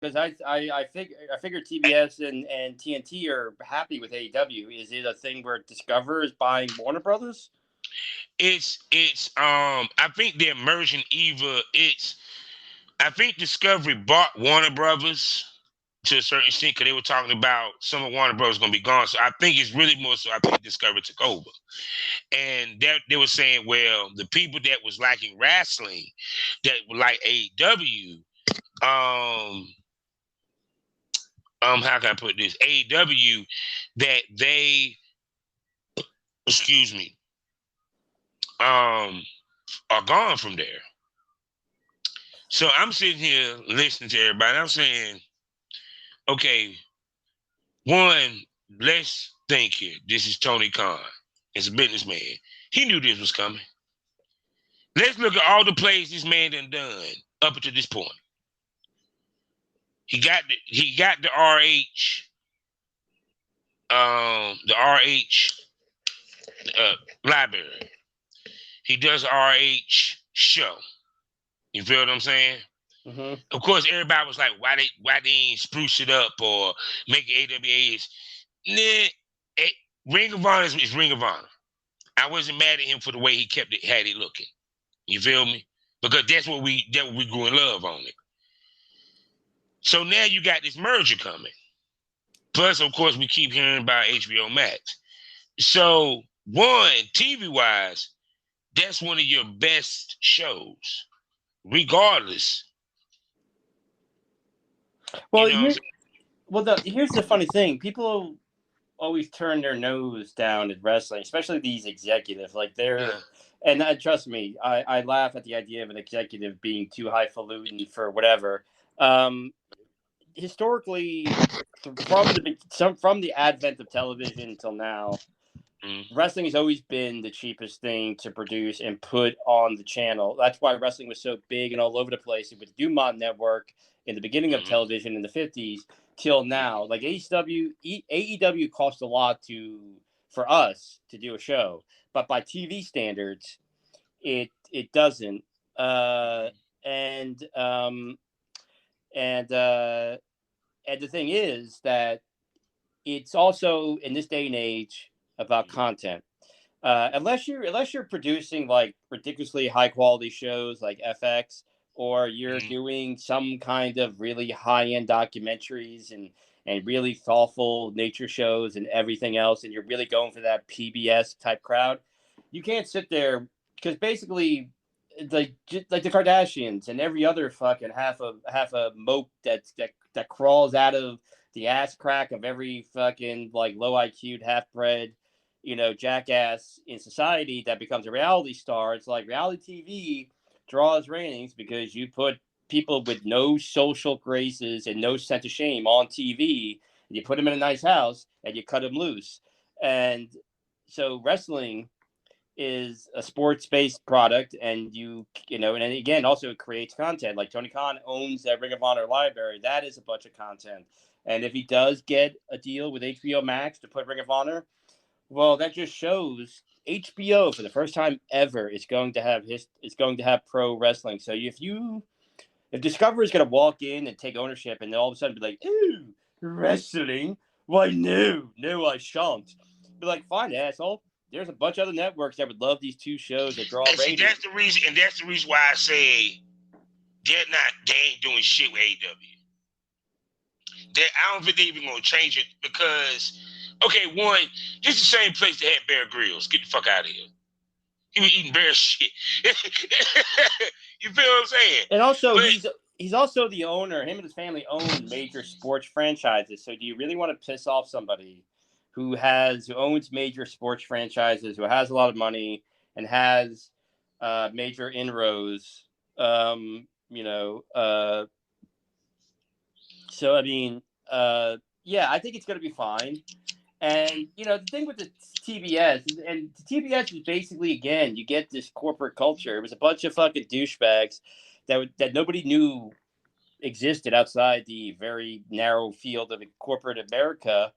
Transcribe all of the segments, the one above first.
Because I figure TBS and TNT are happy with AEW. Is it a thing where Discover is buying Warner Brothers? I think they're merging either it's I think Discovery bought Warner Brothers to a certain extent because they were talking about some of Warner Brothers going to be gone. So I think it's really more so I think Discovery took over. And that they were saying, well, the people that was liking wrestling, that were like AEW, um, how can I put this? AEW, that they, excuse me, um, are gone from there. So I'm sitting here listening to everybody. I'm saying, okay, one, let's think here. This is Tony Khan. As a businessman, he knew this was coming. Let's look at all the plays this man done up until this point. He got the RH library. He does RH show. You feel what I'm saying? Mm-hmm. Of course, everybody was like, why they ain't spruce it up or make it AWA is nah, eh, Ring of Honor is Ring of Honor. I wasn't mad at him for the way he kept it had it looking. You feel me? Because that's what we grew in love on it. So now you got this merger coming. Plus, of course, we keep hearing about HBO Max. So one, TV wise, that's one of your best shows, regardless. You Well, know what I'm here, saying? here's the funny thing: people always turn their nose down at wrestling, especially these executives. Like they're, Yeah. and trust me, I laugh at the idea of an executive being too highfalutin for whatever. Um, Historically, from the advent of television until now, Mm, wrestling has always been the cheapest thing to produce and put on the channel. That's why wrestling was so big and all over the place with the Dumont Network in the beginning of mm, television in the 50s till now. Like AEW cost a lot for us to do a show, but by TV standards, it doesn't. Uh, and and uh, and the thing is that it's also in this day and age about content. Unless you're producing like ridiculously high quality shows like FX, or you're mm, doing some kind of really high end documentaries and really thoughtful nature shows and everything else, and you're really going for that PBS type crowd, you can't sit there because basically, like the Kardashians and every other fucking half a mope that crawls out of the ass crack of every fucking like low IQ'd half bred jackass in society that becomes a reality star. It's like reality TV draws ratings because you put people with no social graces and no sense of shame on TV, and you put them in a nice house and you cut them loose. And so wrestling is a sports based product, and and then again also it creates content. Like Tony Khan owns that Ring of Honor library. That is a bunch of content. And if he does get a deal with HBO Max to put Ring of Honor, well, that just shows HBO for the first time ever is going to have pro wrestling. So if Discovery is going to walk in and take ownership and then all of a sudden be like, "Ooh, wrestling? Why no, no, I shan't." Be like, "Fine, asshole. There's a bunch of other networks that would love these two shows that draw and see, ratings." that's the reason why I say they ain't doing shit with AEW. I don't think they even gonna change it because, okay, one, this is the same place that had Bear Grylls. Get the fuck out of here. He was eating bear shit. You feel what I'm saying? And also, But he's also the owner. Him and his family own major sports franchises. So, do you really want to piss off somebody who owns major sports franchises, who has a lot of money and has major inroads? You know, so I mean, yeah, I think it's going to be fine. And the thing with the TBS and the TBS is basically again you get this corporate culture. It was a bunch of fucking douchebags that nobody knew existed outside the very narrow field of corporate America.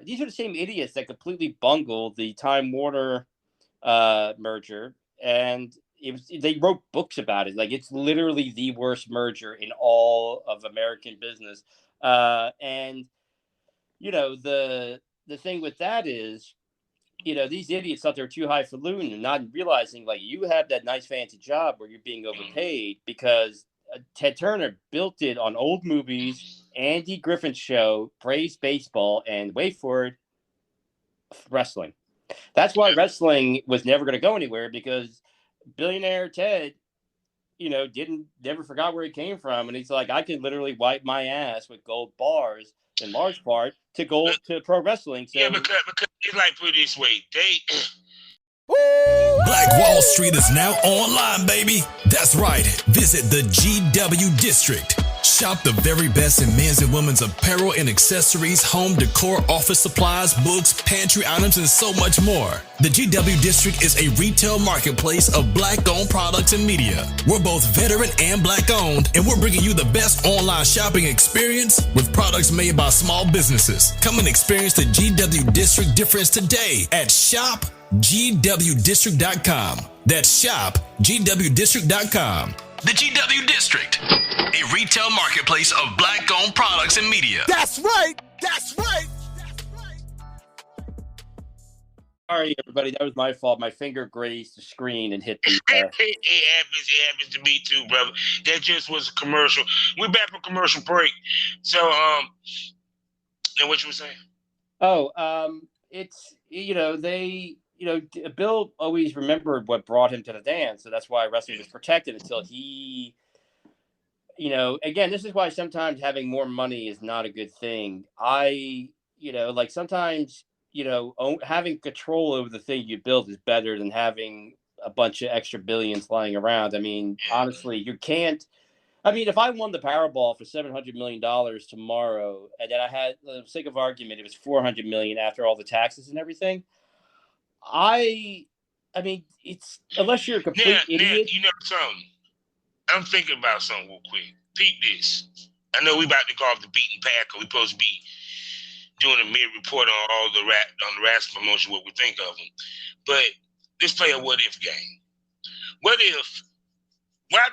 These are the same idiots that completely bungled the Time Warner merger, and they wrote books about it. Like, it's literally the worst merger in all of American business. And the thing with that is, these idiots thought they were too highfalutin and not realizing, like, you have that nice fancy job where you're being overpaid because Ted Turner built it on old movies, Andy Griffin's show, Praise Baseball, and wait for it, wrestling. That's why wrestling was never going to go anywhere, because billionaire Ted, never forgot where he came from. And he's like, I can literally wipe my ass with gold bars in large part to pro wrestling. So, yeah, because it's like, put it this way, Black Wall Street is now online, baby. That's right. Visit the GW District. Shop the very best in men's and women's apparel and accessories, home decor, office supplies, books, pantry items, and so much more. The GW District is a retail marketplace of Black-owned products and media. We're both veteran and Black-owned, and we're bringing you the best online shopping experience with products made by small businesses. Come and experience the GW District difference today at shopgwdistrict.com. That's shopgwdistrict.com. The GW District, a retail marketplace of Black-owned products and media. That's right. That's right. That's right. Sorry, everybody. That was my fault. My finger grazed the screen and hit the. It happens to me too, brother. That just was a commercial. We're back from commercial break. So, and what you were saying? It's Bill always remembered what brought him to the dance, so that's why wrestling was protected until he. Again, this is why sometimes having more money is not a good thing. Sometimes, having control over the thing you build is better than having a bunch of extra billions lying around. I mean, honestly, you can't. I mean, if I won the Powerball for $700 million tomorrow, and then I had, for the sake of argument, it was $400 million after all the taxes and everything. I mean, it's, unless you're a complete idiot. You know something? I'm thinking about something real quick. Peep this. I know we about to go off the beaten path, because we're supposed to be doing a mid-report on all the wrestling promotion, what we think of them. But let's play a what-if game. Why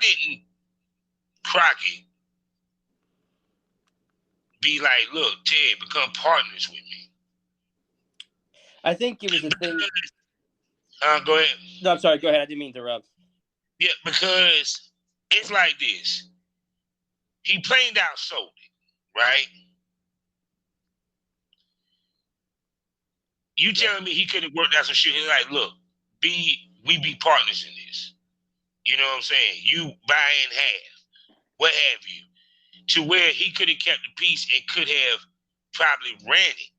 didn't Crockett be like, look, Ted, become partners with me? I think it was a thing. Go ahead. No, I'm sorry. Go ahead. I didn't mean to interrupt. Yeah, because it's like this. He plain out sold it, right? You telling me he could have worked out some shit? He's like, look, we be partners in this. You know what I'm saying? You buy in half, what have you, to where he could have kept the peace and could have probably ran it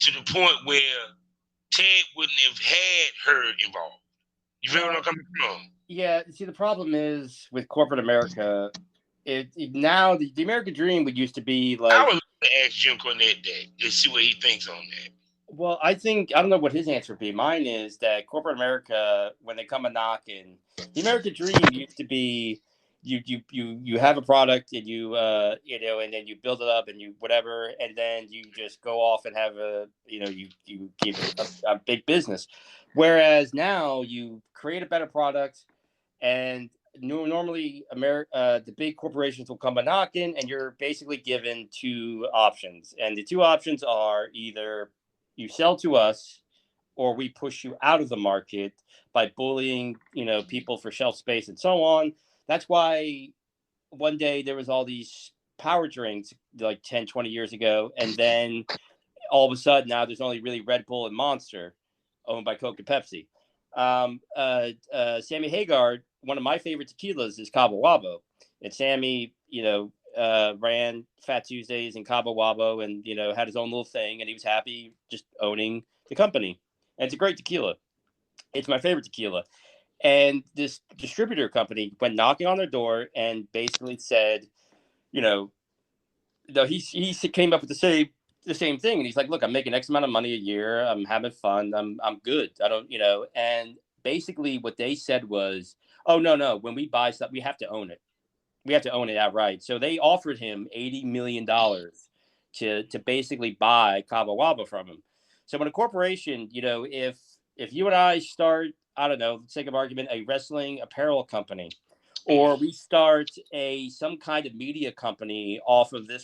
to the point where Ted wouldn't have had her involved. You feel what I'm coming from? Yeah. See, the problem is with corporate America. Now the American dream would used to be like. I would love to ask Jim Cornette that and see what he thinks on that. Well, I don't know what his answer would be. Mine is that corporate America, when they come a knocking, the American dream used to be you have a product and and then you build it up and you whatever, and then you just go off and have you keep a big business. Whereas now you create a better product, and normally the big corporations will come a knocking, and you're basically given two options, and the two options are either you sell to us, or we push you out of the market by bullying, people for shelf space and so on. That's why one day there was all these power drinks like 10, 20 years ago. And then all of a sudden now there's only really Red Bull and Monster owned by Coke and Pepsi. Sammy Hagar, one of my favorite tequilas is Cabo Wabo. And Sammy, ran Fat Tuesdays and Cabo Wabo and, had his own little thing, and he was happy just owning the company. And it's a great tequila. It's my favorite tequila. And this distributor company went knocking on their door and basically said, he came up with the same thing. And he's like, look, I'm making X amount of money a year. I'm having fun. I'm good. I don't, and basically what they said was, oh, no, when we buy stuff, we have to own it. We have to own it outright. So they offered him $80 million to basically buy Cabo Wabo from him. So when a corporation, if you and I start I don't know, sake of argument, a wrestling apparel company, or we start some kind of media company off of this